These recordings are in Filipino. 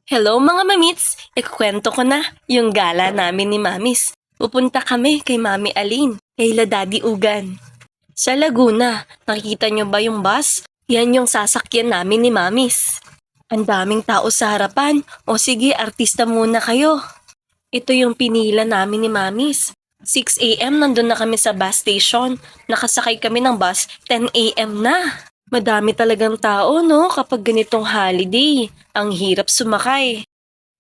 Hello mga mamits! Ikukwento ko na yung gala namin ni Mamis. Pupunta kami kay Mami Aline, kay La Daddy Ugan. Sa Laguna, nakikita nyo ba yung bus? Yan yung sasakyan namin ni Mamis. Ang daming tao sa harapan. O sige, artista muna kayo. Ito yung pinila namin ni Mamis. 6 a.m. nandun na kami sa bus station. Nakasakay kami ng bus 10 a.m. na. Madami talagang tao, no? Kapag ganitong holiday. Ang hirap sumakay.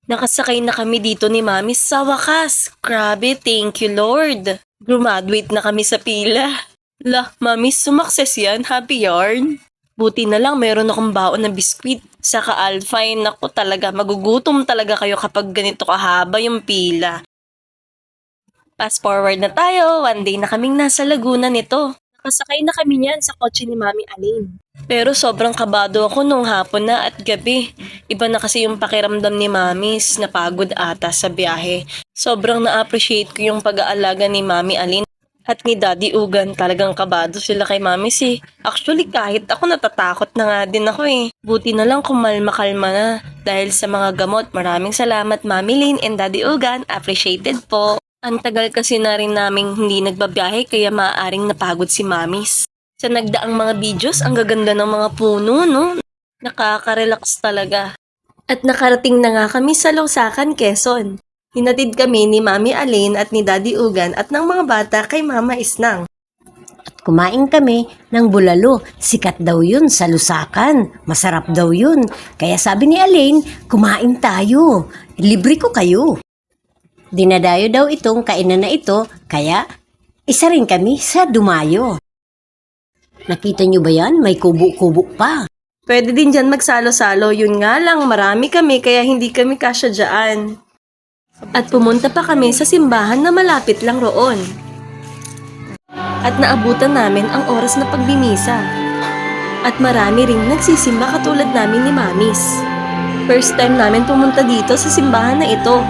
Nakasakay na kami dito ni Mami sa wakas. Grabe, thank you Lord. Graduate na kami sa pila. Lah, Mami, sumakses yan. Happy yarn. Buti na lang meron akong baon na biskwit. Saka Alfine, ako talaga, magugutom talaga kayo kapag ganito kahaba yung pila. Fast forward na tayo, one day na kaming nasa Laguna nito. Nakasakay na kami niyan sa kotse ni Mami Aline. Pero sobrang kabado ako nung hapon na at gabi. Iba na kasi yung pakiramdam ni Mamis, napagod ata sa biyahe. Sobrang na-appreciate ko yung pag-aalaga ni Mami Aline at ni Daddy Ugan. Talagang kabado sila kay Mamis eh. Actually kahit ako natatakot na nga din ako eh. Buti na lang kumalma-kalma na. Dahil sa mga gamot, maraming salamat Mami Lynn and Daddy Ugan. Appreciated po. Ang tagal kasi na rin naming hindi nagbabiyahe kaya maaaring napagod si Mamis. Sa nagdaang mga videos, ang gaganda ng mga puno, no? Nakaka-relax talaga. At nakarating na nga kami sa Lausakan, Quezon. Hinatid kami ni Mami Aline at ni Daddy Ugan at ng mga bata kay Mama Isnang. At kumain kami ng bulalo. Sikat daw yun sa Lusakan. Masarap daw yun. Kaya sabi ni Aline, kumain tayo. Libre ko kayo. Dinadayo daw itong kainan na ito, kaya isa rin kami sa dumayo. Nakita nyo ba yan? May kubo-kubo pa. Pwede din dyan magsalo-salo, yun nga lang marami kami kaya hindi kami kasya dyan. At pumunta pa kami sa simbahan na malapit lang roon. At naabutan namin ang oras na pagbimisa. At marami ring nagsisimba katulad namin ni Mamis. First time namin pumunta dito sa simbahan na ito.